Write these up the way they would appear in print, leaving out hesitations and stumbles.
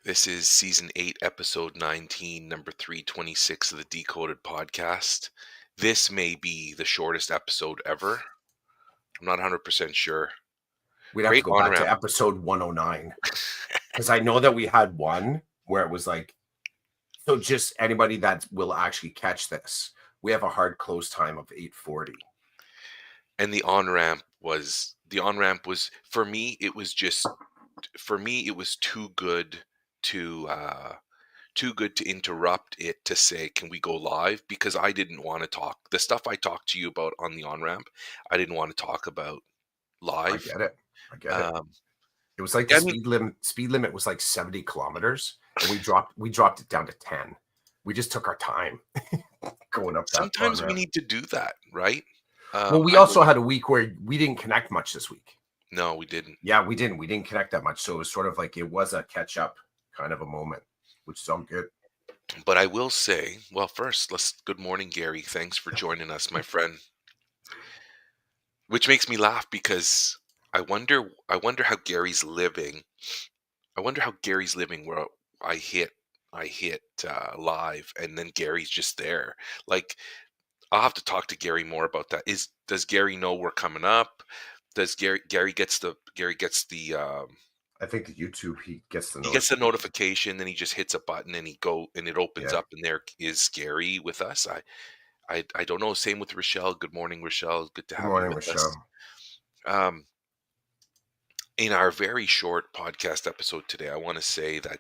This is season 8, episode 19, number 326 of the Decoded podcast. This may be the shortest episode ever. I'm not 100% sure. We'd have to Great go on back to ramp. episode 109 because I know that we had one where it was like, so just anybody that will actually catch this, we have a hard close time of 8:40. And the on ramp was for me, it was too good to interrupt it to say, can we go live? Because I didn't want to talk. The stuff I talked to you about on the on ramp, I didn't want to talk about I live. get it. I get it. Um, It was like the I mean, speed limit was like 70 kilometers, and we dropped it down to 10. We just took our time going up that on sometimes we ramp. need to do that, right? Well, we I know also had a week where we didn't connect much this week. no, we didn't. Yeah, we didn't. We didn't connect that much. So it was sort of like it was a catch up kind of a moment, which is all good. But I will say, well, first, good morning, Gary. Thanks for joining us, my friend. Which makes me laugh because I wonder how Gary's living. I wonder how Gary's living where I hit I hit live and then Gary's just there. Like, I'll have to talk to Gary more about that. Does Gary know we're coming up? Does I think the YouTube he gets the notification. notification, then he just hits a button and it opens Yeah. up and there is Gary with us. I don't know. Same with Rochelle. Good morning, Rochelle. Good to Good have you morning, with us. Michelle. Um, in our very short podcast episode today, I want to say that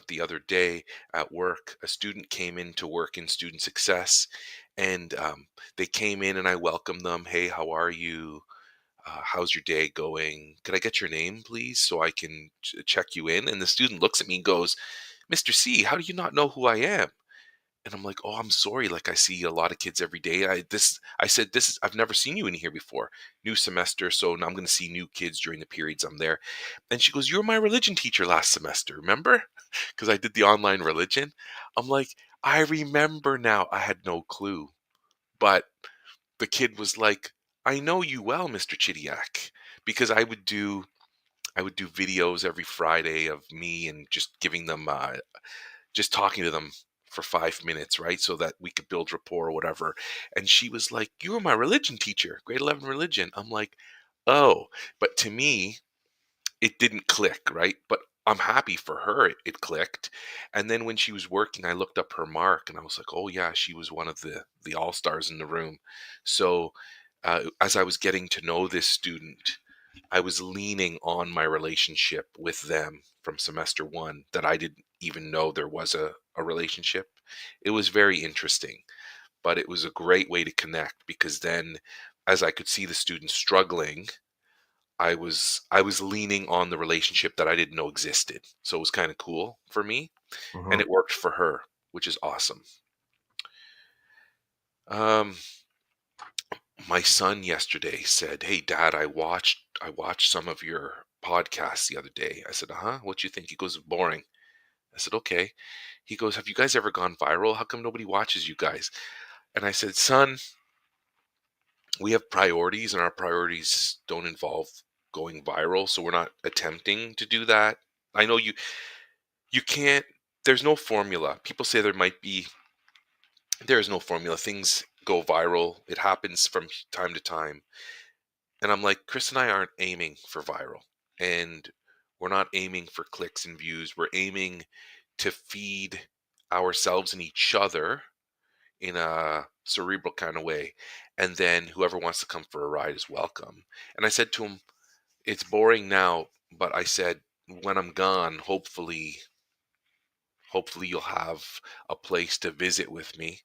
the other day at work, a student came in to work in student success, and they came in and I welcomed them. Hey, how are you? How's your day going? Could I get your name, please, so I can check you in? And the student looks at me and goes, Mr. C, how do you not know who I am? And I'm like, oh, I'm sorry. Like, I see a lot of kids every day. I said, I've never seen you in here before. New semester. So now I'm going to see new kids during the periods I'm there. And she goes, you were my religion teacher last semester. Remember? Because I did the online religion. I'm like, I remember now. I had no clue. But the kid was like, I know you well, Mr. Chidiak, because I would do videos every Friday of me and just giving them just talking to them for 5 minutes, right? So that we could build rapport or whatever. And she was like, you were my religion teacher, grade 11 religion. I'm like, oh, but to me, it didn't click, right? But I'm happy for her, it clicked. And then when she was working, I looked up her mark and I was like, oh yeah, she was one of the all-stars in the room. So as I was getting to know this student, I was leaning on my relationship with them from semester one that I didn't even know there was a relationship. It was very interesting, but it was a great way to connect because then as I could see the students struggling, I was leaning on the relationship that I didn't know existed. So it was kind of cool for me and Mhm. it worked for her, which is awesome. Um my son yesterday said, "Hey dad, I watched some of your podcasts the other day." I said, "Uh-huh, what you think?" He goes, "Boring." I said, "Okay." He goes, "Have you guys ever gone viral? How come nobody watches you guys?" And I said, "Son, we have priorities and our priorities don't involve going viral, so we're not attempting to do that. I know you can't there's no formula. People say there is no formula. Things go viral. It happens from time to time. And I'm like, Chris and I aren't aiming for viral. And we're not aiming for clicks and views. We're aiming to feed ourselves and each other in a cerebral kind of way. And then whoever wants to come for a ride is welcome. And I said to him, it's boring now, but I said, when I'm gone, hopefully you'll have a place to visit with me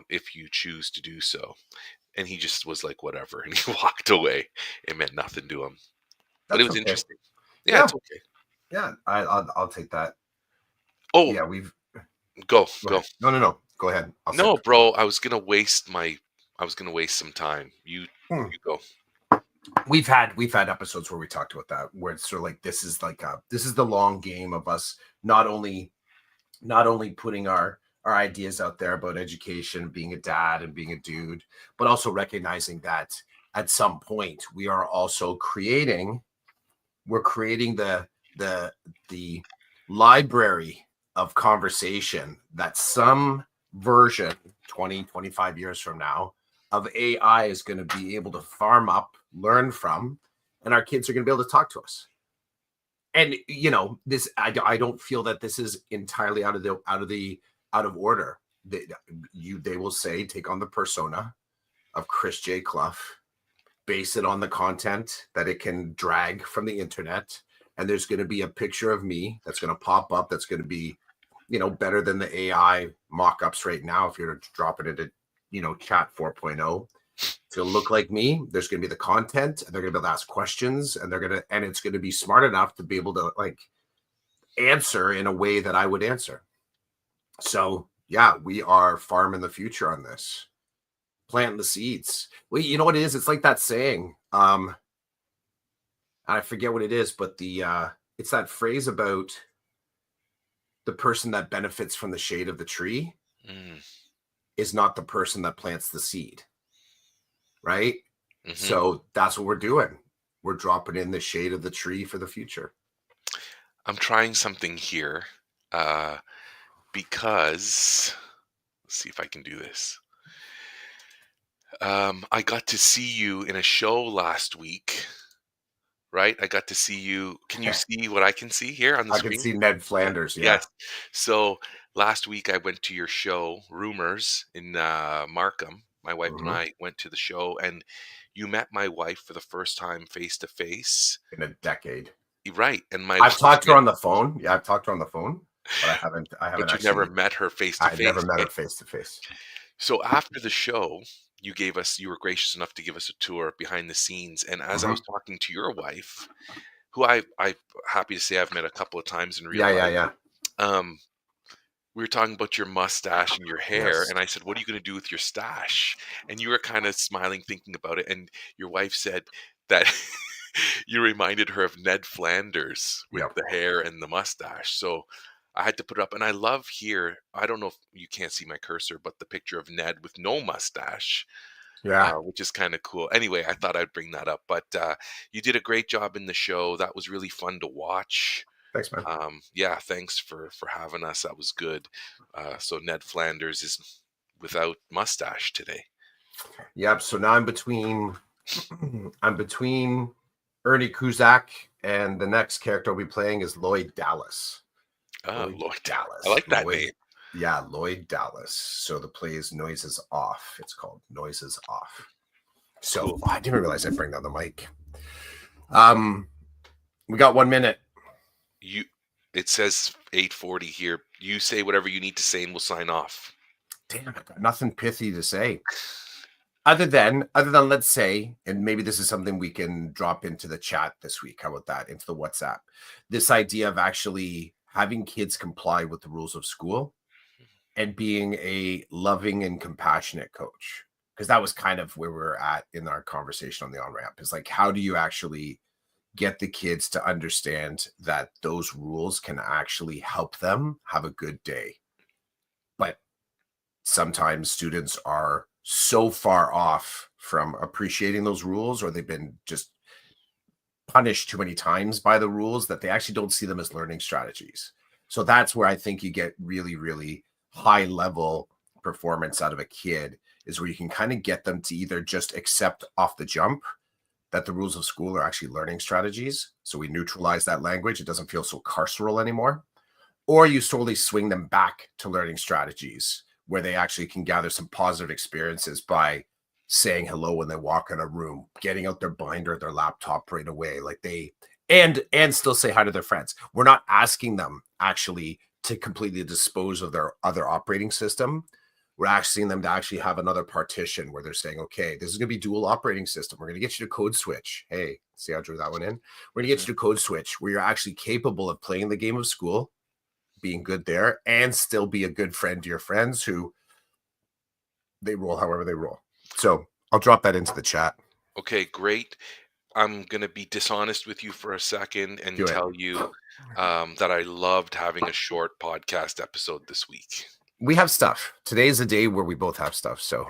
if you choose to do so. And he just was like, whatever. And he walked away. It meant nothing to him. But it That's was okay. interesting. Yeah, Yeah, it's okay. yeah. I'll take that. Oh, Yeah, we've go, go go. ahead. No. Go ahead. I'll say No, it. bro, I was gonna waste some time. Hmm. You go. We've had episodes where we talked about that, where it's sort of like this is the long game of us not only putting our ideas out there about education, being a dad and being a dude, but also recognizing that at some point we're creating the the library of conversation that some version 20, 25 years from now of AI is going to be able to farm up, learn from, and our kids are going to be able to talk to us. And this, I don't feel that this is entirely out of order. They will say take on the persona of Chris J. Clough, base it on the content that it can drag from the internet, and there's going to be a picture of me that's going to pop up that's going to be better than the AI mock-ups right now. If you're dropping it at chat 4.0, it's going to look like me. There's going to be the content, and they're going to be able to ask questions, and it's going to be smart enough to be able to answer in a way that I would answer. So yeah, we are farming the future on this, planting the seeds. Well, you know what it is? It's like that saying. I forget what it is, but it's that phrase about the person that benefits from the shade of the tree is not the person that plants the seed. Right? Mm-hmm. So that's what we're doing. We're dropping in the shade of the tree for the future. I'm trying something here because let's see if I can do this. I got to see you in a show last week, right? I got to see you. Can you see what I can see here on the screen? I can see Ned Flanders, yeah. Yes. So last week I went to your show, Rumors, in Markham. My wife and I went to the show, and you met my wife for the first time face to face in a decade. Right. And I've talked to her on the phone. Yeah, I've talked to her on the phone, but I haven't but you never met her face to face. I've never met her face to face. So after the show, you were gracious enough to give us a tour behind the scenes. And as I was talking to your wife, who I'm happy to say I've met a couple of times in real life. Yeah. We were talking about your mustache and your hair, and I said, "What are you going to do with your stash?" And you were kind of smiling, thinking about it. And your wife said that you reminded her of Ned Flanders with the hair and the mustache. So I had to put it up, and I love here. I don't know if you can't see my cursor, but the picture of Ned with no mustache. Which is kind of cool. Anyway, I thought I'd bring that up, but you did a great job in the show. That was really fun to watch. Thanks, man. Yeah, thanks for having us. That was good. So Ned Flanders is without mustache today. Yep. So now I'm between Ernie Kuzak, and the next character I'll be playing is Lloyd Dallas. Lloyd Dallas. I like that name. Yeah, Lloyd Dallas. So the play is Noises Off. It's called Noises Off. So cool. I didn't realize I'd bring down the mic. We got 1 minute. It says 8:40 here. You say whatever you need to say and we'll sign off. Damn, I've got nothing pithy to say. Other than let's say, and maybe this is something we can drop into the chat this week. How about that? Into the WhatsApp. This idea of actually having kids comply with the rules of school and being a loving and compassionate coach. Because that was kind of where we were at in our conversation on the on-ramp. It's like, how do you actually get the kids to understand that those rules can actually help them have a good day? But sometimes students are so far off from appreciating those rules, or they've been just punished too many times by the rules that they actually don't see them as learning strategies. So that's where I think you get really, really high level performance out of a kid, is where you can kind of get them to either just accept off the jump that the rules of school are actually learning strategies. So we neutralize that language. It doesn't feel so carceral anymore. Or you slowly swing them back to learning strategies where they actually can gather some positive experiences by saying hello when they walk in a room, getting out their binder, their laptop right away, and still say hi to their friends. We're not asking them actually to completely dispose of their other operating system. We're asking them to actually have another partition where they're saying, okay, this is going to be dual operating system. We're going to get you to code switch. Hey, see how I drew that one in? We're going to get you to code switch where you're actually capable of playing the game of school, being good there, and still be a good friend to your friends who they roll however they roll. So I'll drop that into the chat. Okay, great. I'm going to be dishonest with you for a second and tell you that I loved having a short podcast episode this week. We have stuff. Today is a day where we both have stuff. So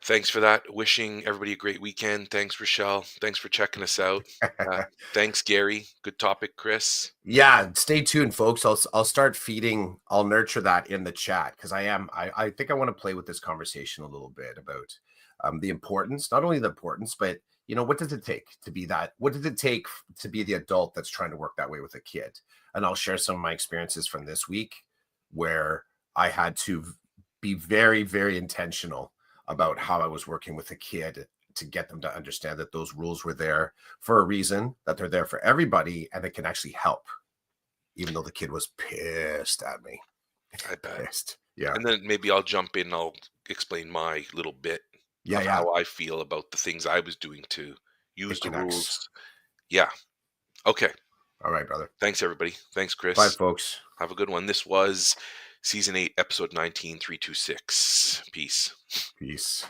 Thanks for that. Wishing everybody a great weekend. Thanks, Rochelle. Thanks for checking us out. Uh, Thanks, Gary. Good topic, Chris. Yeah, stay tuned, folks. I'll start feeding. I'll nurture that in the chat because I think I want to play with this conversation a little bit about the importance, not only the importance, but what does it take to be that? What does it take to be the adult that's trying to work that way with a kid? And I'll share some of my experiences from this week where I had to be very, very intentional about how I was working with a kid to get them to understand that those rules were there for a reason, that they're there for everybody, and it can actually help, even though the kid was pissed at me. I bet. Pissed. Yeah. And then maybe I'll jump in and I'll explain my little bit Yeah. of Yeah. how I feel about the things I was doing to use It the connects. rules. Yeah. Okay. All right, brother. Thanks, everybody. Thanks, Bye, Chris. folks. Have a good one. This was season 8, episode 19, 326. Peace. Peace.